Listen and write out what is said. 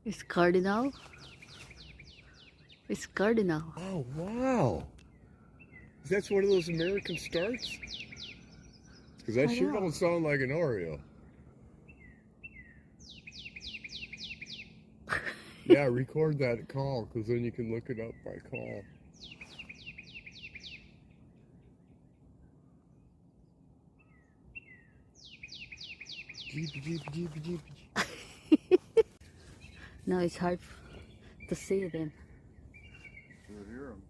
It's cardinal. It's cardinal. Oh, wow. That's one of those American starts? Because that sure don't sound like an Oreo. Yeah, record that call, because then you can look it up by call. Jeepy, jeepy, jeepy, jeepy. Now it's hard to see them. You'll hear them.